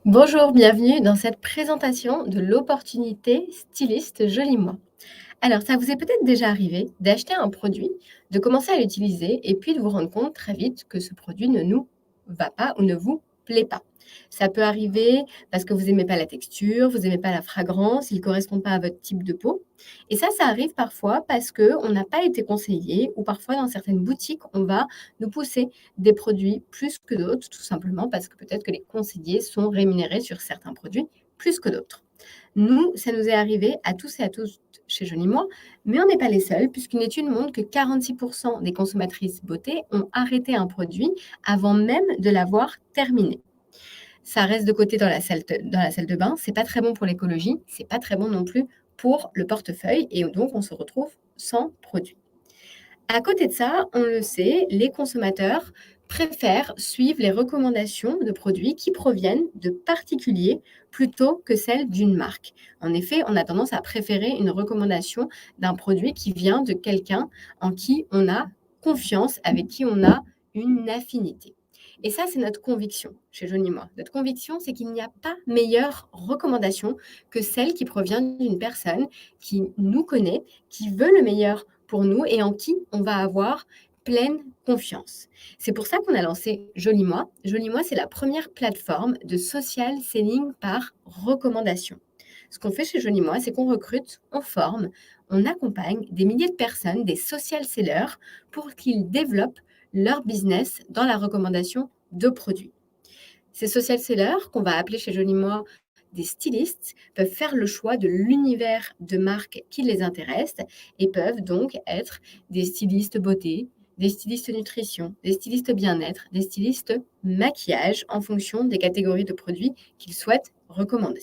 Bonjour, bienvenue dans cette présentation de l'opportunité styliste Joli Moi. Alors, ça vous est peut-être déjà arrivé d'acheter un produit, de commencer à l'utiliser et puis de vous rendre compte très vite que ce produit ne nous va pas ou ne vous plaît pas. Ça peut arriver parce que vous n'aimez pas la texture, vous n'aimez pas la fragrance, il ne correspond pas à votre type de peau. Et ça arrive parfois parce qu'on n'a pas été conseillé ou parfois dans certaines boutiques, on va nous pousser des produits plus que d'autres, tout simplement parce que peut-être que les conseillers sont rémunérés sur certains produits plus que d'autres. Nous, ça nous est arrivé à tous et à tous chez Joli Moi, mais on n'est pas les seuls, puisqu'une étude montre que 46% des consommatrices beauté ont arrêté un produit avant même de l'avoir terminé. Ça reste de côté dans la salle de bain, c'est pas très bon pour l'écologie, c'est pas très bon non plus pour le portefeuille, et donc on se retrouve sans produit. À côté de ça, on le sait, les consommateurs préfèrent suivre les recommandations de produits qui proviennent de particuliers plutôt que celles d'une marque. En effet, on a tendance à préférer une recommandation d'un produit qui vient de quelqu'un en qui on a confiance, avec qui on a une affinité. Et ça, c'est notre conviction chez Joni Moi. Notre conviction, c'est qu'il n'y a pas meilleure recommandation que celle qui provient d'une personne qui nous connaît, qui veut le meilleur pour nous et en qui on va avoir pleine confiance. C'est pour ça qu'on a lancé Joli Moi. Joli Moi, c'est la première plateforme de social selling par recommandation. Ce qu'on fait chez Joli Moi, c'est qu'on recrute, on forme, on accompagne des milliers de personnes, des social sellers, pour qu'ils développent leur business dans la recommandation de produits. Ces social sellers, qu'on va appeler chez Joli Moi des stylistes, peuvent faire le choix de l'univers de marque qui les intéresse et peuvent donc être des stylistes beauté, des stylistes nutrition, des stylistes bien-être, des stylistes maquillage en fonction des catégories de produits qu'ils souhaitent recommander.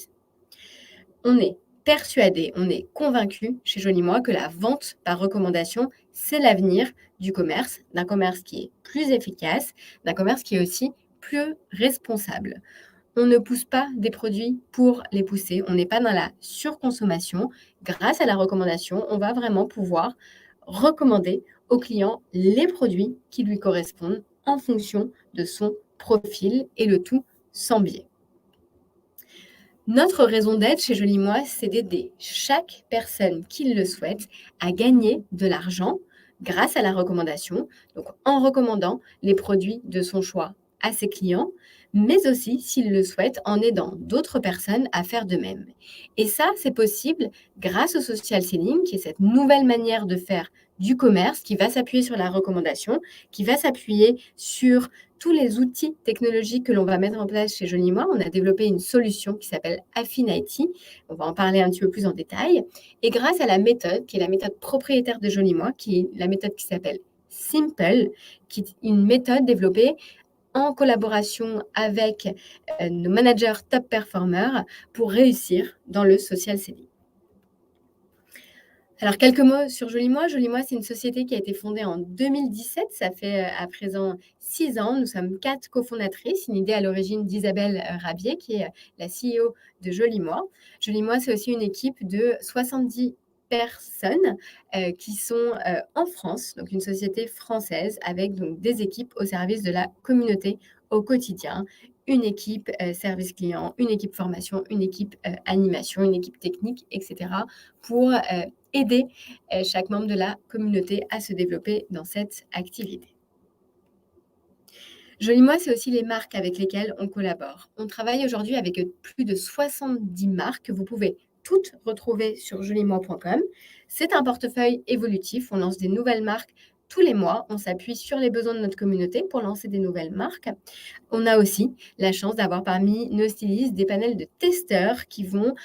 On est persuadé, on est convaincu chez Joli Moi que la vente par recommandation, c'est l'avenir du commerce, d'un commerce qui est plus efficace, d'un commerce qui est aussi plus responsable. On ne pousse pas des produits pour les pousser, on n'est pas dans la surconsommation. Grâce à la recommandation, on va vraiment pouvoir recommander au client les produits qui lui correspondent en fonction de son profil et le tout sans biais. Notre raison d'être chez Joli Moi, c'est d'aider chaque personne qui le souhaite à gagner de l'argent grâce à la recommandation, donc en recommandant les produits de son choix à ses clients, mais aussi, s'il le souhaite, en aidant d'autres personnes à faire de même. Et ça, c'est possible grâce au social selling, qui est cette nouvelle manière de faire du commerce qui va s'appuyer sur la recommandation, qui va s'appuyer sur tous les outils technologiques que l'on va mettre en place chez Joli Moi. On a développé une solution qui s'appelle Affinity. On va en parler un petit peu plus en détail. Et grâce à la méthode, qui est la méthode propriétaire de Joli Moi, qui est la méthode qui s'appelle Simple, qui est une méthode développée en collaboration avec nos managers top performers pour réussir dans le social selling. Alors, quelques mots sur Joli Moi. Joli Moi, c'est une société qui a été fondée en 2017. Ça fait à présent 6 ans. Nous sommes 4 cofondatrices. Une idée à l'origine d'Isabelle Rabier, qui est la CEO de Joli Moi. Joli Moi, c'est aussi une équipe de 70 personnes qui sont en France, donc une société française avec donc, des équipes au service de la communauté au quotidien. Une équipe service client, une équipe formation, une équipe animation, une équipe technique, etc. pour aider chaque membre de la communauté à se développer dans cette activité. Joli Moi, c'est aussi les marques avec lesquelles on collabore. On travaille aujourd'hui avec plus de 70 marques que vous pouvez toutes retrouver sur jolimois.com. C'est un portefeuille évolutif. On lance des nouvelles marques tous les mois. On s'appuie sur les besoins de notre communauté pour lancer des nouvelles marques. On a aussi la chance d'avoir parmi nos stylistes des panels de testeurs qui vont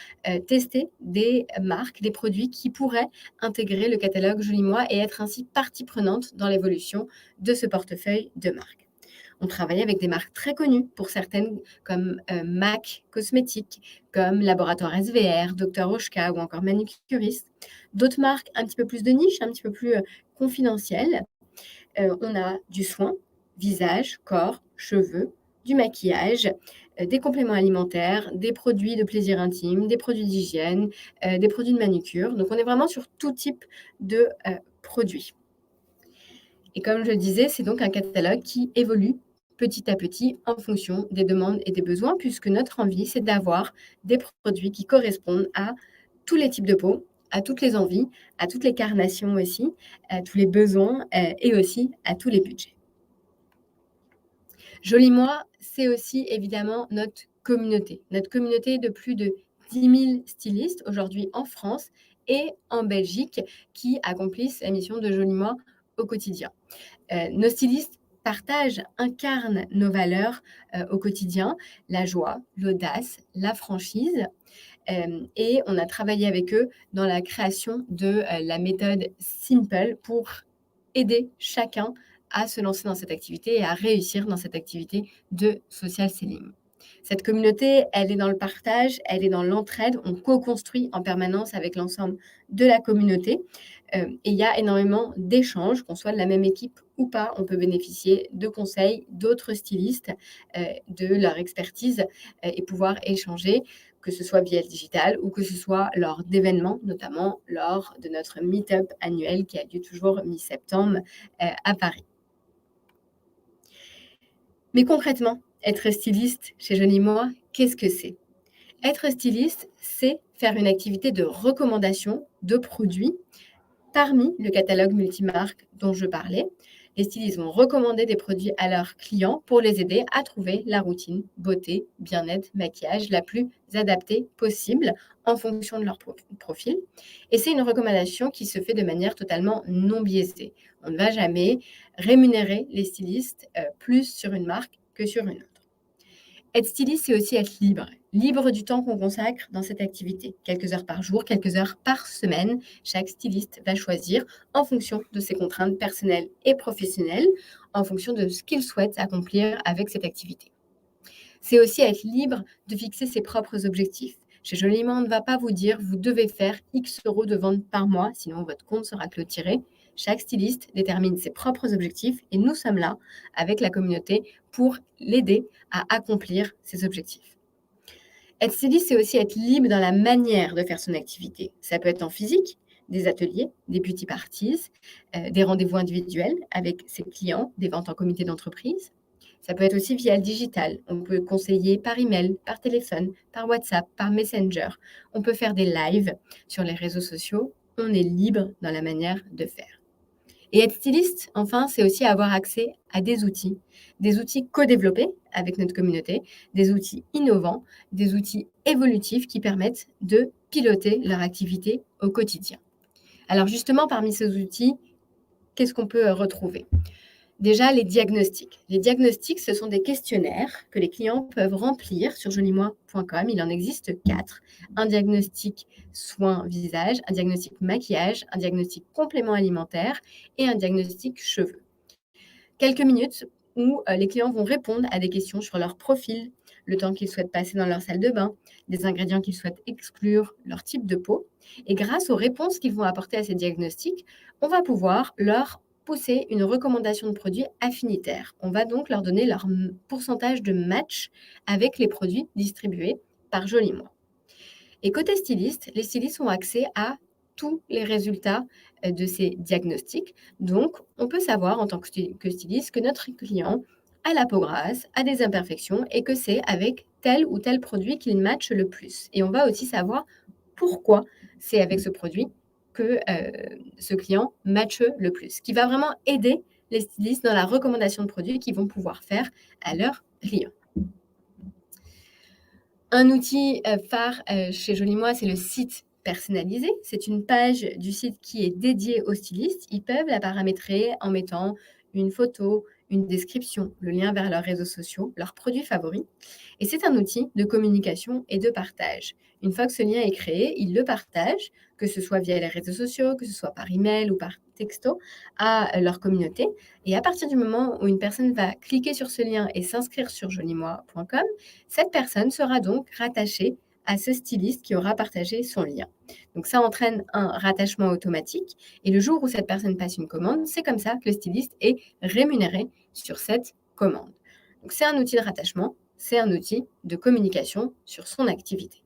tester des marques, des produits qui pourraient intégrer le catalogue Joli Moi et être ainsi partie prenante dans l'évolution de ce portefeuille de marques. On travaille avec des marques très connues, pour certaines comme MAC Cosmétiques, comme Laboratoire SVR, Dr Oshka ou encore Manicuriste. D'autres marques un petit peu plus de niche, un petit peu plus confidentielles. On a du soin, visage, corps, cheveux, du maquillage, des compléments alimentaires, des produits de plaisir intime, des produits d'hygiène, des produits de manucure. Donc, on est vraiment sur tout type de produits. Et comme je le disais, c'est donc un catalogue qui évolue petit à petit en fonction des demandes et des besoins, puisque notre envie, c'est d'avoir des produits qui correspondent à tous les types de peau, à toutes les envies, à toutes les carnations aussi, à tous les besoins et aussi à tous les budgets. Joli Moi, c'est aussi évidemment notre communauté de plus de 10 000 stylistes aujourd'hui en France et en Belgique qui accomplissent la mission de Joli Moi au quotidien. Nos stylistes partagent, incarnent nos valeurs au quotidien, la joie, l'audace, la franchise. Et on a travaillé avec eux dans la création de la méthode Simple pour aider chacun à se lancer dans cette activité et à réussir dans cette activité de social selling. Cette communauté, elle est dans le partage, elle est dans l'entraide. On co-construit en permanence avec l'ensemble de la communauté. Et il y a énormément d'échanges, qu'on soit de la même équipe ou pas. On peut bénéficier de conseils d'autres stylistes, de leur expertise et pouvoir échanger, que ce soit via le digital ou que ce soit lors d'événements, notamment lors de notre meet-up annuel qui a lieu toujours mi-septembre à Paris. Mais concrètement, être styliste chez Joli Moi, qu'est-ce que c'est? Être styliste, c'est faire une activité de recommandation de produits parmi le catalogue multimarque dont je parlais. Les stylistes vont recommander des produits à leurs clients pour les aider à trouver la routine beauté, bien-être, maquillage la plus adaptée possible en fonction de leur profil. Et c'est une recommandation qui se fait de manière totalement non biaisée. On ne va jamais rémunérer les stylistes plus sur une marque que sur une autre. Être styliste, c'est aussi être libre. Libre du temps qu'on consacre dans cette activité. Quelques heures par jour, quelques heures par semaine. Chaque styliste va choisir en fonction de ses contraintes personnelles et professionnelles, en fonction de ce qu'il souhaite accomplir avec cette activité. C'est aussi être libre de fixer ses propres objectifs. Chez Joli Moi, on ne va pas vous dire vous devez faire X euros de vente par mois, sinon votre compte sera clôturé. Chaque styliste détermine ses propres objectifs et nous sommes là avec la communauté pour l'aider à accomplir ses objectifs. Être styliste, c'est aussi être libre dans la manière de faire son activité. Ça peut être en physique, des ateliers, des beauty parties, des rendez-vous individuels avec ses clients, des ventes en comité d'entreprise. Ça peut être aussi via le digital. On peut conseiller par email, par téléphone, par WhatsApp, par Messenger. On peut faire des lives sur les réseaux sociaux. On est libre dans la manière de faire. Et être styliste, enfin, c'est aussi avoir accès à des outils co-développés avec notre communauté, des outils innovants, des outils évolutifs qui permettent de piloter leur activité au quotidien. Alors justement, parmi ces outils, qu'est-ce qu'on peut retrouver ? Déjà, les diagnostics. Les diagnostics, ce sont des questionnaires que les clients peuvent remplir sur jolimoi.com. Il en existe 4. Un diagnostic soin visage, un diagnostic maquillage, un diagnostic complément alimentaire et un diagnostic cheveux. Quelques minutes où les clients vont répondre à des questions sur leur profil, le temps qu'ils souhaitent passer dans leur salle de bain, des ingrédients qu'ils souhaitent exclure, leur type de peau. Et grâce aux réponses qu'ils vont apporter à ces diagnostics, on va pouvoir leur pousser une recommandation de produits affinitaire. On va donc leur donner leur pourcentage de match avec les produits distribués par Joli Moi. Et côté styliste, les stylistes ont accès à tous les résultats de ces diagnostics. Donc, on peut savoir en tant que styliste que notre client a la peau grasse, a des imperfections et que c'est avec tel ou tel produit qu'il matche le plus. Et on va aussi savoir pourquoi c'est avec ce produit que ce client matche le plus, ce qui va vraiment aider les stylistes dans la recommandation de produits qu'ils vont pouvoir faire à leurs clients. Un outil phare chez Joli Moi, c'est le site personnalisé. C'est une page du site qui est dédiée aux stylistes. Ils peuvent la paramétrer en mettant une photo, une description, le lien vers leurs réseaux sociaux, leurs produits favoris. Et c'est un outil de communication et de partage. Une fois que ce lien est créé, ils le partagent, que ce soit via les réseaux sociaux, que ce soit par email ou par texto, à leur communauté. Et à partir du moment où une personne va cliquer sur ce lien et s'inscrire sur jolimoi.com, cette personne sera donc rattachée à ce styliste qui aura partagé son lien. Donc ça entraîne un rattachement automatique et le jour où cette personne passe une commande, c'est comme ça que le styliste est rémunéré sur cette commande. Donc c'est un outil de rattachement, c'est un outil de communication sur son activité.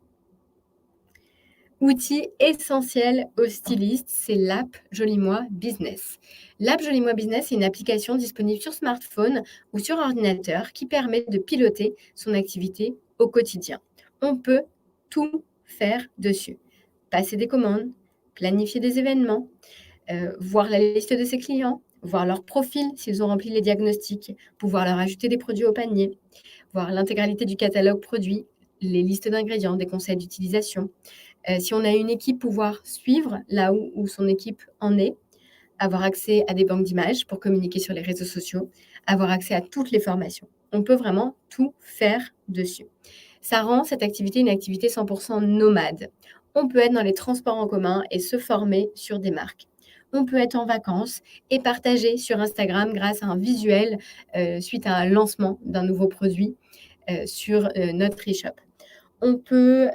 Outil essentiel aux stylistes, c'est l'app Joli-moi Business. L'app Joli-moi Business, c'est une application disponible sur smartphone ou sur ordinateur qui permet de piloter son activité au quotidien. On peut tout faire dessus. Passer des commandes, planifier des événements, voir la liste de ses clients, voir leur profil s'ils ont rempli les diagnostics, pouvoir leur ajouter des produits au panier, voir l'intégralité du catalogue produit, les listes d'ingrédients, des conseils d'utilisation. Si on a une équipe, pouvoir suivre là où son équipe en est, avoir accès à des banques d'images pour communiquer sur les réseaux sociaux, avoir accès à toutes les formations. On peut vraiment tout faire dessus. Ça rend cette activité une activité 100% nomade. On peut être dans les transports en commun et se former sur des marques. On peut être en vacances et partager sur Instagram grâce à un visuel suite à un lancement d'un nouveau produit sur notre e-shop. On peut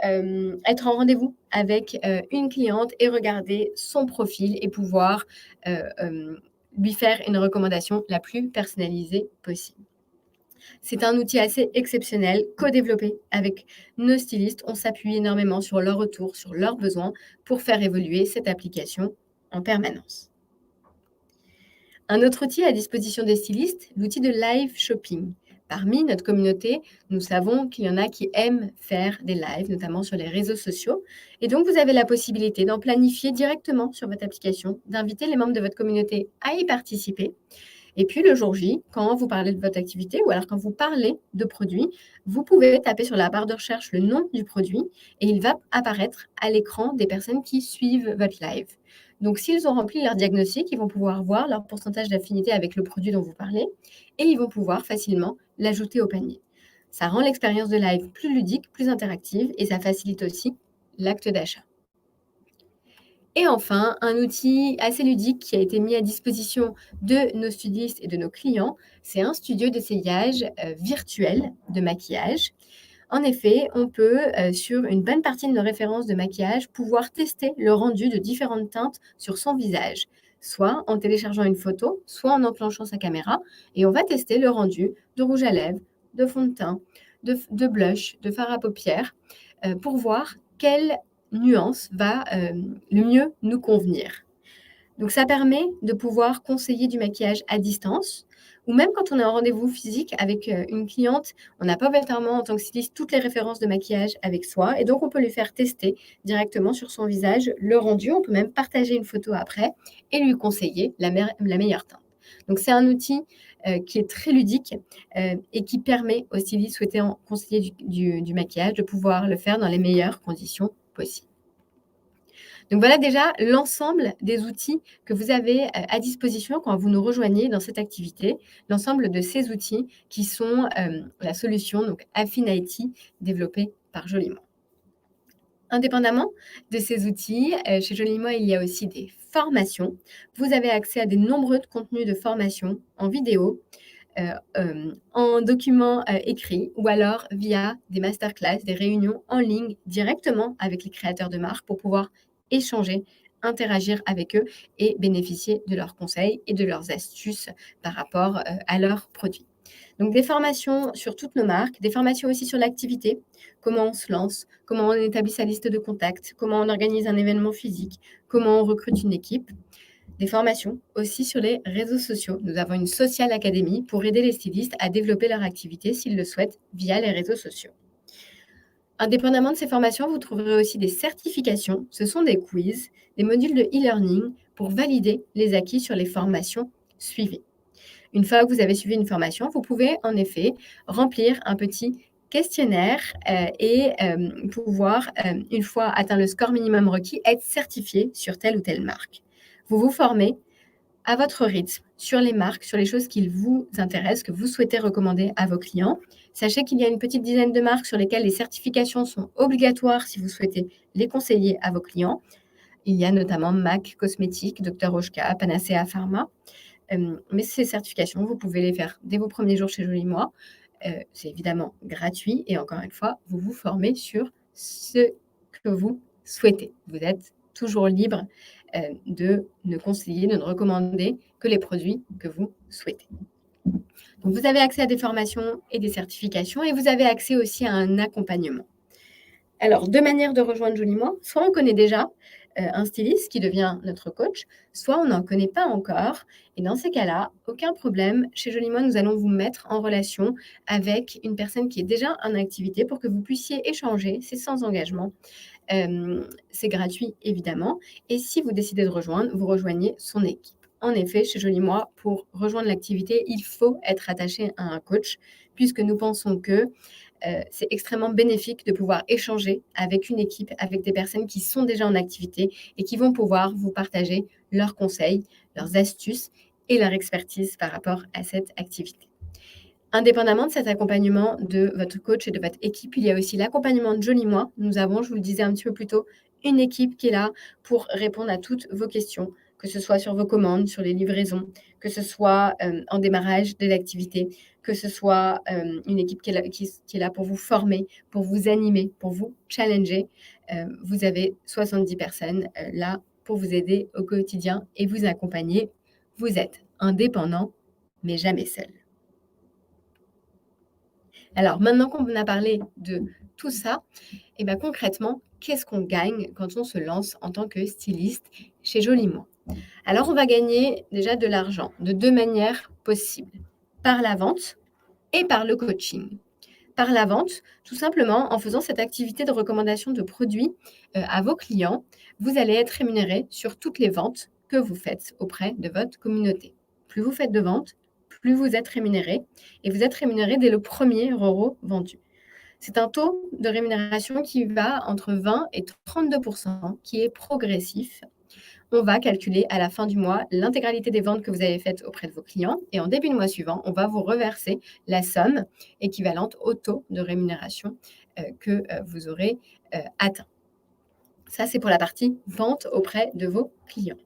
être en rendez-vous avec une cliente et regarder son profil et pouvoir lui faire une recommandation la plus personnalisée possible. C'est un outil assez exceptionnel, co-développé avec nos stylistes. On s'appuie énormément sur leurs retours, sur leurs besoins pour faire évoluer cette application en permanence. Un autre outil à disposition des stylistes, l'outil de live shopping. Parmi notre communauté, nous savons qu'il y en a qui aiment faire des lives, notamment sur les réseaux sociaux. Et donc, vous avez la possibilité d'en planifier directement sur votre application, d'inviter les membres de votre communauté à y participer. Et puis, le jour J, quand vous parlez de votre activité ou alors quand vous parlez de produits, vous pouvez taper sur la barre de recherche le nom du produit et il va apparaître à l'écran des personnes qui suivent votre live. Donc, s'ils ont rempli leur diagnostic, ils vont pouvoir voir leur pourcentage d'affinité avec le produit dont vous parlez et ils vont pouvoir facilement l'ajouter au panier. Ça rend l'expérience de live plus ludique, plus interactive et ça facilite aussi l'acte d'achat. Et enfin, un outil assez ludique qui a été mis à disposition de nos stylistes et de nos clients, c'est un studio d'essayage virtuel de maquillage. En effet, on peut, sur une bonne partie de nos références de maquillage, pouvoir tester le rendu de différentes teintes sur son visage, soit en téléchargeant une photo, soit en enclenchant sa caméra, et on va tester le rendu de rouge à lèvres, de fond de teint, de blush, de fard à paupières, pour voir quelle nuance va le mieux nous convenir. Donc ça permet de pouvoir conseiller du maquillage à distance ou même quand on est en rendez-vous physique avec une cliente, on n'a pas obligatoirement en tant que styliste toutes les références de maquillage avec soi et donc on peut lui faire tester directement sur son visage le rendu. On peut même partager une photo après et lui conseiller la meilleure teinte. Donc c'est un outil qui est très ludique et qui permet aux stylistes souhaitant conseiller du maquillage de pouvoir le faire dans les meilleures conditions possibles. Donc voilà déjà l'ensemble des outils que vous avez à disposition quand vous nous rejoignez dans cette activité, l'ensemble de ces outils qui sont la solution, donc Affine IT, développée par Joliment. Indépendamment de ces outils, chez Joliment, il y a aussi des formations. Vous avez accès à de nombreux contenus de formation en vidéo, en documents écrits ou alors via des masterclass, des réunions en ligne directement avec les créateurs de marque pour pouvoir échanger, interagir avec eux et bénéficier de leurs conseils et de leurs astuces par rapport à leurs produits. Donc des formations sur toutes nos marques, des formations aussi sur l'activité, comment on se lance, comment on établit sa liste de contacts, comment on organise un événement physique, comment on recrute une équipe. Des formations aussi sur les réseaux sociaux. Nous avons une Social Academy pour aider les stylistes à développer leur activité s'ils le souhaitent via les réseaux sociaux. Indépendamment de ces formations, vous trouverez aussi des certifications. Ce sont des quiz, des modules de e-learning pour valider les acquis sur les formations suivies. Une fois que vous avez suivi une formation, vous pouvez en effet remplir un petit questionnaire et pouvoir, une fois atteint le score minimum requis, être certifié sur telle ou telle marque. Vous vous formez à votre rythme sur les marques, sur les choses qui vous intéressent, que vous souhaitez recommander à vos clients. Sachez qu'il y a une petite dizaine de marques sur lesquelles les certifications sont obligatoires si vous souhaitez les conseiller à vos clients. Il y a notamment MAC Cosmétiques, Dr. Oshka, Panacea Pharma. Mais ces certifications, vous pouvez les faire dès vos premiers jours chez Joli-moi. C'est évidemment gratuit et encore une fois, vous vous formez sur ce que vous souhaitez. Vous êtes toujours libre de ne conseiller, de ne recommander que les produits que vous souhaitez. Donc, vous avez accès à des formations et des certifications et vous avez accès aussi à un accompagnement. Alors, 2 manières de rejoindre Joliment. Soit on connaît déjà, un styliste qui devient notre coach, soit on n'en connaît pas encore et dans ces cas-là, aucun problème. Chez Joliment, nous allons vous mettre en relation avec une personne qui est déjà en activité pour que vous puissiez échanger. C'est sans engagement. C'est gratuit évidemment et si vous décidez de rejoindre, vous rejoignez son équipe. En effet, chez Joli-moi, pour rejoindre l'activité, il faut être attaché à un coach puisque nous pensons que, c'est extrêmement bénéfique de pouvoir échanger avec une équipe, avec des personnes qui sont déjà en activité et qui vont pouvoir vous partager leurs conseils, leurs astuces et leur expertise par rapport à cette activité. Indépendamment de cet accompagnement de votre coach et de votre équipe, il y a aussi l'accompagnement de Joli Moi. Nous avons, je vous le disais un petit peu plus tôt, une équipe qui est là pour répondre à toutes vos questions, que ce soit sur vos commandes, sur les livraisons, que ce soit en démarrage de l'activité, que ce soit une équipe qui est là pour vous former, pour vous animer, pour vous challenger. Vous avez 70 personnes là pour vous aider au quotidien et vous accompagner. Vous êtes indépendant, mais jamais seul. Alors maintenant qu'on a parlé de tout ça, et ben concrètement, qu'est-ce qu'on gagne quand on se lance en tant que styliste chez Joliment? Alors on va gagner déjà de l'argent de 2 manières possibles, par la vente et par le coaching. Par la vente, tout simplement en faisant cette activité de recommandation de produits, à vos clients, vous allez être rémunéré sur toutes les ventes que vous faites auprès de votre communauté. Plus vous faites de ventes, plus vous êtes rémunéré et vous êtes rémunéré dès le premier euro vendu. C'est un taux de rémunération qui va entre 20 et 32 qui est progressif. On va calculer à la fin du mois l'intégralité des ventes que vous avez faites auprès de vos clients et en début de mois suivant, on va vous reverser la somme équivalente au taux de rémunération que vous aurez atteint. Ça, c'est pour la partie vente auprès de vos clients.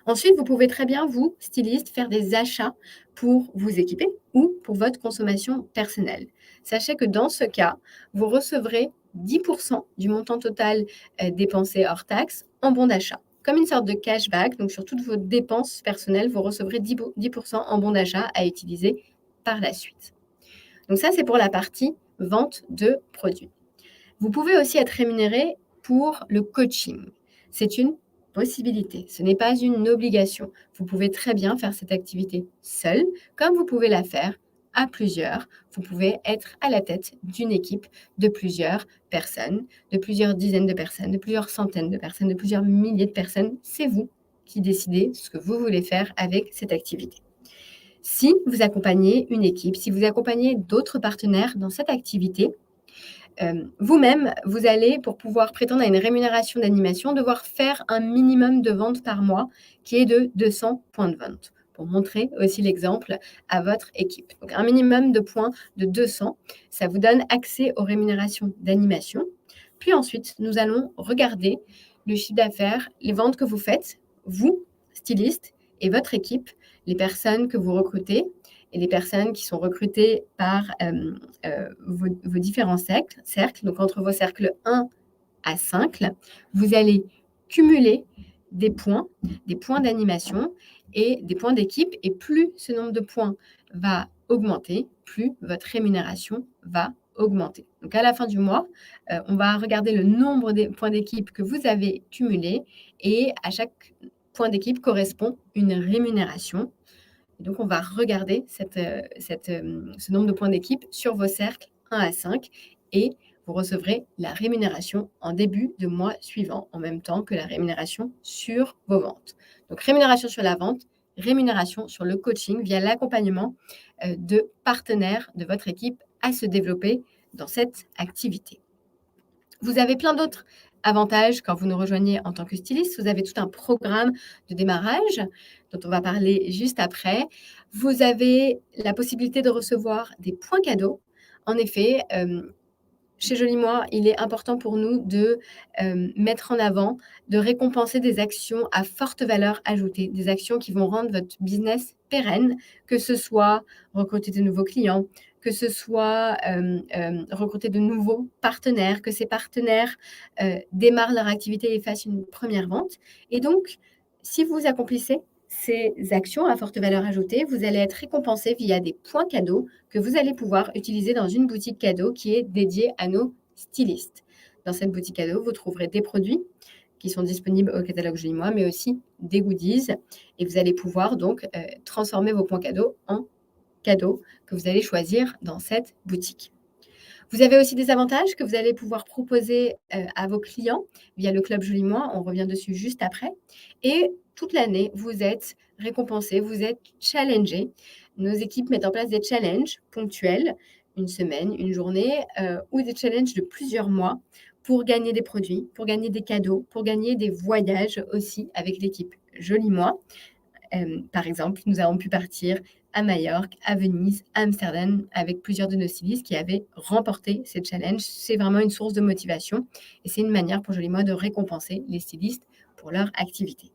Ensuite, vous pouvez très bien, vous, styliste, faire des achats pour vous équiper ou pour votre consommation personnelle. Sachez que dans ce cas, vous recevrez 10% du montant total dépensé hors taxe en bon d'achat. Comme une sorte de cashback, donc sur toutes vos dépenses personnelles, vous recevrez 10% en bon d'achat à utiliser par la suite. Donc ça, c'est pour la partie vente de produits. Vous pouvez aussi être rémunéré pour le coaching. C'est une possibilité, ce n'est pas une obligation. Vous pouvez très bien faire cette activité seul, comme vous pouvez la faire à plusieurs. Vous pouvez être à la tête d'une équipe de plusieurs personnes, de plusieurs dizaines de personnes, de plusieurs centaines de personnes, de plusieurs milliers de personnes. C'est vous qui décidez ce que vous voulez faire avec cette activité. Si vous accompagnez une équipe, si vous accompagnez d'autres partenaires dans cette activité, vous-même, vous allez, pour pouvoir prétendre à une rémunération d'animation, devoir faire un minimum de ventes par mois qui est de 200 points de vente pour montrer aussi l'exemple à votre équipe. Donc un minimum de points de 200, ça vous donne accès aux rémunérations d'animation. Puis ensuite, nous allons regarder le chiffre d'affaires, les ventes que vous faites, vous, styliste, et votre équipe, les personnes que vous recrutez, et les personnes qui sont recrutées par vos différents cercles. Donc, entre vos cercles 1 à 5, vous allez cumuler des points d'animation et des points d'équipe. Et plus ce nombre de points va augmenter, plus votre rémunération va augmenter. Donc, à la fin du mois, on va regarder le nombre de points d'équipe que vous avez cumulés et à chaque point d'équipe correspond une rémunération. Et donc, on va regarder ce nombre de points d'équipe sur vos cercles 1 à 5 et vous recevrez la rémunération en début de mois suivant, en même temps que la rémunération sur vos ventes. Donc, rémunération sur la vente, rémunération sur le coaching via l'accompagnement de partenaires de votre équipe à se développer dans cette activité. Vous avez plein d'autres avantages quand vous nous rejoignez en tant que styliste. Vous avez tout un programme de démarrage dont on va parler juste après. Vous avez la possibilité de recevoir des points cadeaux. En effet, chez Joli Moi, il est important pour nous de mettre en avant, de récompenser des actions à forte valeur ajoutée, des actions qui vont rendre votre business pérenne, que ce soit recruter de nouveaux clients, que ce soit recruter de nouveaux partenaires, que ces partenaires démarrent leur activité et fassent une première vente. Et donc, si vous accomplissez ces actions à forte valeur ajoutée, vous allez être récompensé via des points cadeaux que vous allez pouvoir utiliser dans une boutique cadeau qui est dédiée à nos stylistes. Dans cette boutique cadeau, vous trouverez des produits qui sont disponibles au catalogue Joli Moi, mais aussi des goodies. Et vous allez pouvoir donc transformer vos points cadeaux en cadeaux que vous allez choisir dans cette boutique. Vous avez aussi des avantages que vous allez pouvoir proposer à vos clients via le club Joli Moi. On revient dessus juste après. Et toute l'année, vous êtes récompensé, vous êtes challengé. Nos équipes mettent en place des challenges ponctuels, une semaine, une journée, ou des challenges de plusieurs mois pour gagner des produits, pour gagner des cadeaux, pour gagner des voyages aussi avec l'équipe Joli Moi. Par exemple, nous avons pu partir à Majorque, à Venise, à Amsterdam avec plusieurs de nos stylistes qui avaient remporté ces challenges. C'est vraiment une source de motivation et c'est une manière pour Joli Moi de récompenser les stylistes pour leur activité.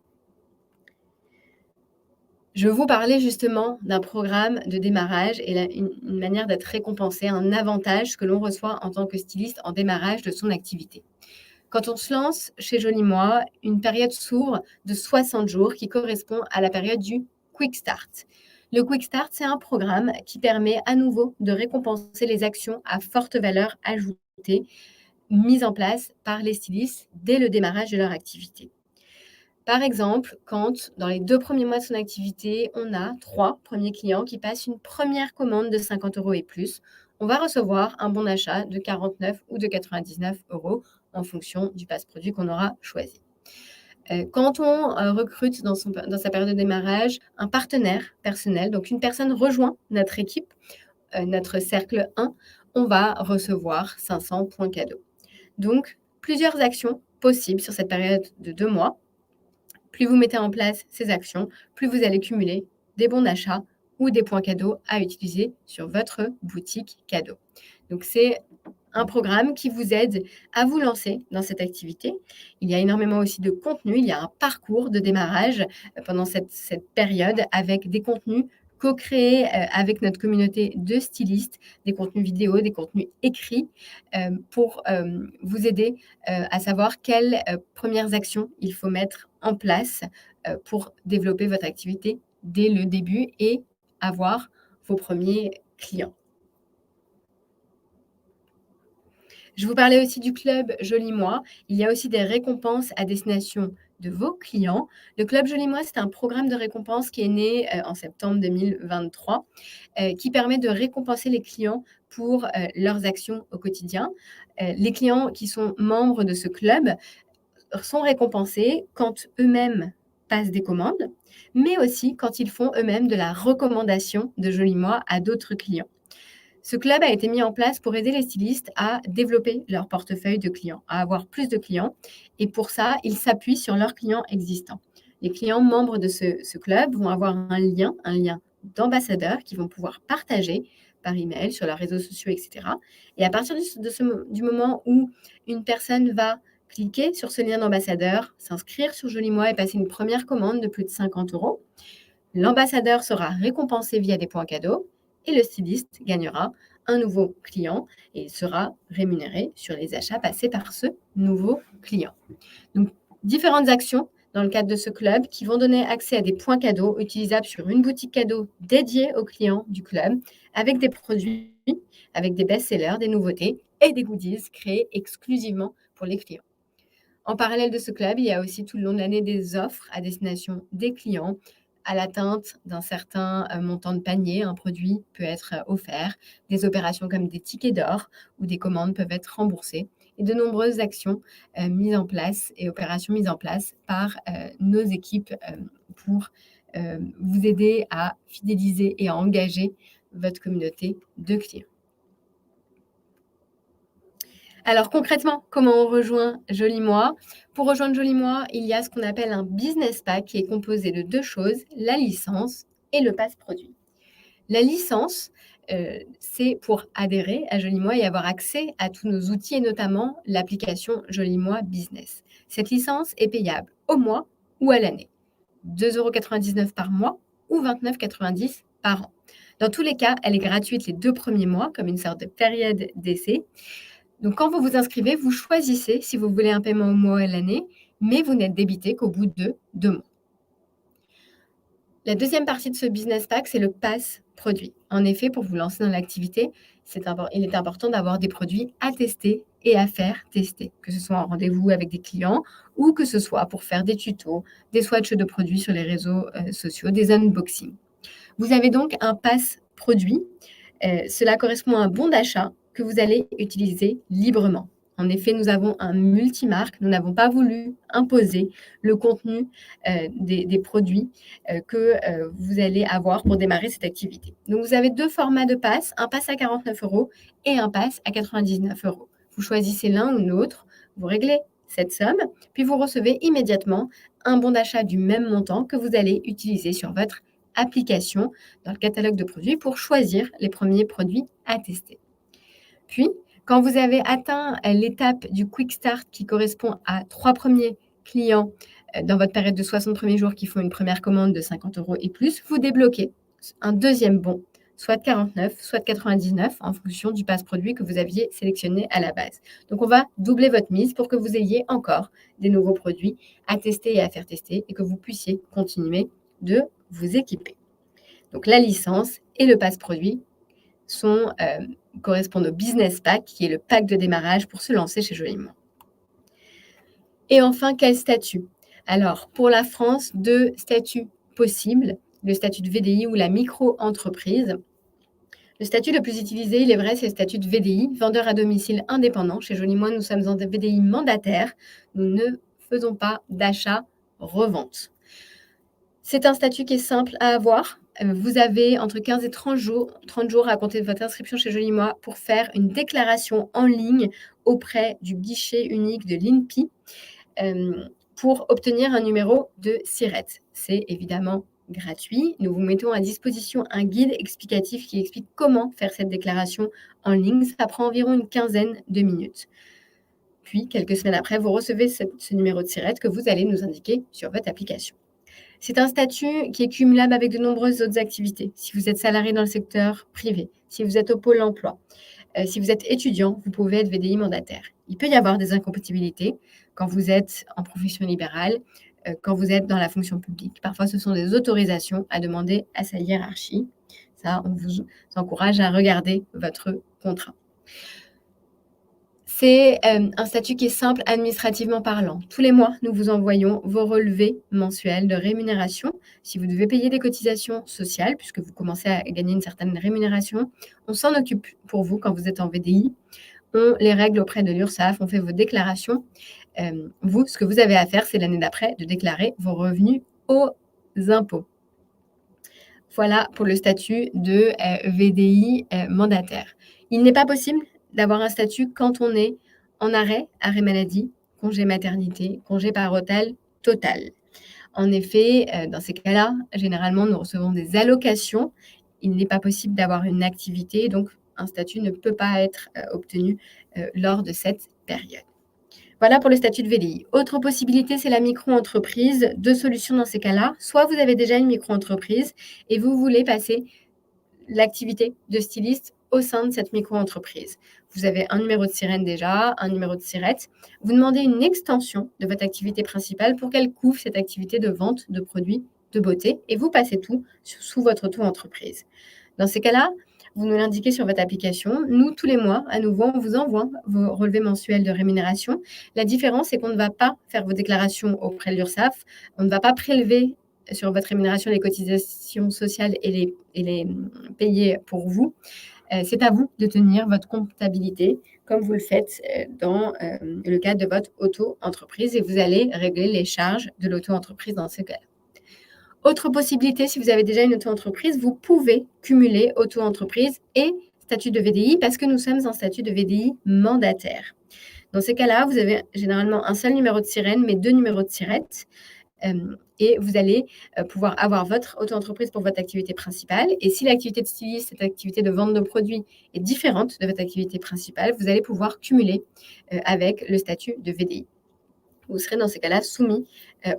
Je vous parlais justement d'un programme de démarrage et une manière d'être récompensé, un avantage que l'on reçoit en tant que styliste en démarrage de son activité. Quand on se lance chez Joli Moi, une période s'ouvre de 60 jours qui correspond à la période du Quick Start. Le Quick Start, c'est un programme qui permet à nouveau de récompenser les actions à forte valeur ajoutée mises en place par les stylistes dès le démarrage de leur activité. Par exemple, quand dans les 2 premiers mois de son activité, on a 3 premiers clients qui passent une première commande de 50 € et plus, on va recevoir un bon d'achat de 49 ou de 99 € en fonction du passe-produit qu'on aura choisi. Quand on recrute dans sa période de démarrage un partenaire personnel, donc une personne rejoint notre équipe, notre cercle 1, on va recevoir 500 points cadeaux. Donc, plusieurs actions possibles sur cette période de 2 mois. Plus vous mettez en place ces actions, plus vous allez cumuler des bons d'achat ou des points cadeaux à utiliser sur votre boutique cadeau. Donc, c'est un programme qui vous aide à vous lancer dans cette activité. Il y a énormément aussi de contenu. Il y a un parcours de démarrage pendant cette période avec des contenus co-créés avec notre communauté de stylistes, des contenus vidéo, des contenus écrits pour vous aider à savoir quelles premières actions il faut mettre en place pour développer votre activité dès le début et avoir vos premiers clients. Je vous parlais aussi du club Joli Moi. Il y a aussi des récompenses à destination de vos clients. Le club Joli Moi, c'est un programme de récompense qui est né en septembre 2023, qui permet de récompenser les clients pour leurs actions au quotidien. Les clients qui sont membres de ce club sont récompensés quand eux-mêmes passent des commandes, mais aussi quand ils font eux-mêmes de la recommandation de Joli Moi à d'autres clients. Ce club a été mis en place pour aider les stylistes à développer leur portefeuille de clients, à avoir plus de clients. Et pour ça, ils s'appuient sur leurs clients existants. Les clients membres de ce club vont avoir un lien d'ambassadeur qu'ils vont pouvoir partager par email, sur leurs réseaux sociaux, etc. Et à partir du moment où une personne va cliquer sur ce lien d'ambassadeur, s'inscrire sur Joli Moi et passer une première commande de plus de 50 €, l'ambassadeur sera récompensé via des points cadeaux et le styliste gagnera un nouveau client et sera rémunéré sur les achats passés par ce nouveau client. Donc, différentes actions dans le cadre de ce club qui vont donner accès à des points cadeaux utilisables sur une boutique cadeau dédiée aux clients du club avec des produits, avec des best-sellers, des nouveautés et des goodies créés exclusivement pour les clients. En parallèle de ce club, il y a aussi tout le long de l'année des offres à destination des clients. À l'atteinte d'un certain montant de panier, un produit peut être offert. Des opérations comme des tickets d'or ou des commandes peuvent être remboursées. Et de nombreuses actions mises en place et opérations mises en place par nos équipes pour vous aider à fidéliser et à engager votre communauté de clients. Alors concrètement, comment on rejoint Joli Moi? Pour rejoindre Joli Moi, il y a ce qu'on appelle un business pack qui est composé de 2 choses, la licence et le passe-produit. La licence, c'est pour adhérer à Joli Moi et avoir accès à tous nos outils et notamment l'application Joli Moi Business. Cette licence est payable au mois ou à l'année. 2,99 € par mois ou 29,90 € par an. Dans tous les cas, elle est gratuite les 2 premiers mois comme une sorte de période d'essai. Donc, quand vous vous inscrivez, vous choisissez si vous voulez un paiement au mois ou à l'année, mais vous n'êtes débité qu'au bout de 2 mois. La deuxième partie de ce business pack, c'est le pass produit. En effet, pour vous lancer dans l'activité, il est important d'avoir des produits à tester et à faire tester, que ce soit en rendez-vous avec des clients ou que ce soit pour faire des tutos, des swatchs de produits sur les réseaux sociaux, des unboxings. Vous avez donc un pass produit. Cela correspond à un bon d'achat que vous allez utiliser librement. En effet, nous avons un multimarque. Nous n'avons pas voulu imposer le contenu des produits que vous allez avoir pour démarrer cette activité. Donc, vous avez deux formats de pass, un pass à 49 euros et un pass à 99 euros. Vous choisissez l'un ou l'autre, vous réglez cette somme, puis vous recevez immédiatement un bon d'achat du même montant que vous allez utiliser sur votre application dans le catalogue de produits pour choisir les premiers produits à tester. Puis, quand vous avez atteint l'étape du Quick Start qui correspond à 3 premiers clients dans votre période de 60 premiers jours qui font une première commande de 50 euros et plus, vous débloquez un deuxième bon, soit de 49, soit de 99 en fonction du passe produit que vous aviez sélectionné à la base. Donc, on va doubler votre mise pour que vous ayez encore des nouveaux produits à tester et à faire tester et que vous puissiez continuer de vous équiper. Donc, la licence et le passe produit correspondent au Business Pack, qui est le pack de démarrage pour se lancer chez Joliment. Et enfin, quel statut? Alors, pour la France, deux statuts possibles, le statut de VDI ou la micro-entreprise. Le statut le plus utilisé, il est vrai, c'est le statut de VDI, vendeur à domicile indépendant. Chez Joliment, nous sommes en VDI mandataire. Nous ne faisons pas d'achat-revente. C'est un statut qui est simple à avoir. Vous avez entre 15 et 30 jours à compter de votre inscription chez Joliment pour faire une déclaration en ligne auprès du guichet unique de l'INPI pour obtenir un numéro de SIRET. C'est évidemment gratuit. Nous vous mettons à disposition un guide explicatif qui explique comment faire cette déclaration en ligne. Ça prend environ une quinzaine de minutes. Puis, quelques semaines après, vous recevez ce numéro de SIRET que vous allez nous indiquer sur votre application. C'est un statut qui est cumulable avec de nombreuses autres activités. Si vous êtes salarié dans le secteur privé, si vous êtes au pôle emploi, si vous êtes étudiant, vous pouvez être VDI mandataire. Il peut y avoir des incompatibilités quand vous êtes en profession libérale, quand vous êtes dans la fonction publique. Parfois, ce sont des autorisations à demander à sa hiérarchie. Ça, on vous encourage à regarder votre contrat. C'est un statut qui est simple administrativement parlant. Tous les mois, nous vous envoyons vos relevés mensuels de rémunération. Si vous devez payer des cotisations sociales, puisque vous commencez à gagner une certaine rémunération, on s'en occupe pour vous quand vous êtes en VDI. On les règle auprès de l'URSSAF, on fait vos déclarations. Vous, ce que vous avez à faire, c'est l'année d'après de déclarer vos revenus aux impôts. Voilà pour le statut de VDI mandataire. Il n'est pas possible d'avoir un statut quand on est en arrêt maladie, congé maternité, congé parental total. En effet, dans ces cas-là, généralement, nous recevons des allocations. Il n'est pas possible d'avoir une activité, donc un statut ne peut pas être obtenu lors de cette période. Voilà pour le statut de VDI. Autre possibilité, c'est la micro-entreprise. Deux solutions dans ces cas-là. Soit vous avez déjà une micro-entreprise et vous voulez passer l'activité de styliste au sein de cette micro-entreprise. Vous avez un numéro de sirène déjà, un numéro de sirette. Vous demandez une extension de votre activité principale pour qu'elle couvre cette activité de vente de produits de beauté et vous passez tout sous votre auto-entreprise. Dans ces cas-là, vous nous l'indiquez sur votre application. Nous, tous les mois, à nouveau, on vous envoie vos relevés mensuels de rémunération. La différence, c'est qu'on ne va pas faire vos déclarations auprès de l'URSSAF. On ne va pas prélever sur votre rémunération les cotisations sociales et les payer pour vous. C'est à vous de tenir votre comptabilité comme vous le faites dans le cadre de votre auto-entreprise et vous allez régler les charges de l'auto-entreprise dans ce cas-là. Autre possibilité, si vous avez déjà une auto-entreprise, vous pouvez cumuler auto-entreprise et statut de VDI parce que nous sommes en statut de VDI mandataire. Dans ces cas-là, vous avez généralement un seul numéro de sirène, mais deux numéros de sirette. Et vous allez pouvoir avoir votre auto-entreprise pour votre activité principale. Et si l'activité de styliste, cette activité de vente de produits est différente de votre activité principale, vous allez pouvoir cumuler avec le statut de VDI. Vous serez dans ces cas-là soumis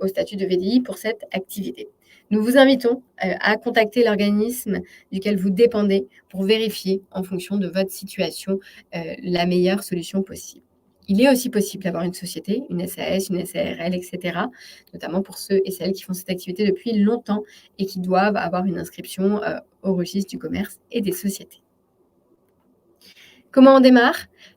au statut de VDI pour cette activité. Nous vous invitons à contacter l'organisme duquel vous dépendez pour vérifier en fonction de votre situation la meilleure solution possible. Il est aussi possible d'avoir une société, une SAS, une SARL, etc., notamment pour ceux et celles qui font cette activité depuis longtemps et qui doivent avoir une inscription au registre du commerce et des sociétés. Comment on démarre?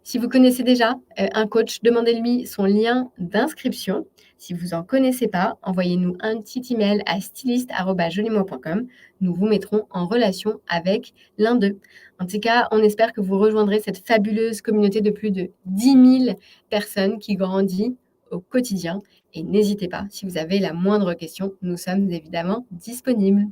Si vous connaissez déjà un coach, demandez-lui son lien d'inscription. Si vous en connaissez pas, envoyez-nous un petit email à styliste@joliment.com. Nous vous mettrons en relation avec l'un d'eux. En tout cas, on espère que vous rejoindrez cette fabuleuse communauté de plus de 10 000 personnes qui grandit au quotidien. Et n'hésitez pas, si vous avez la moindre question, nous sommes évidemment disponibles.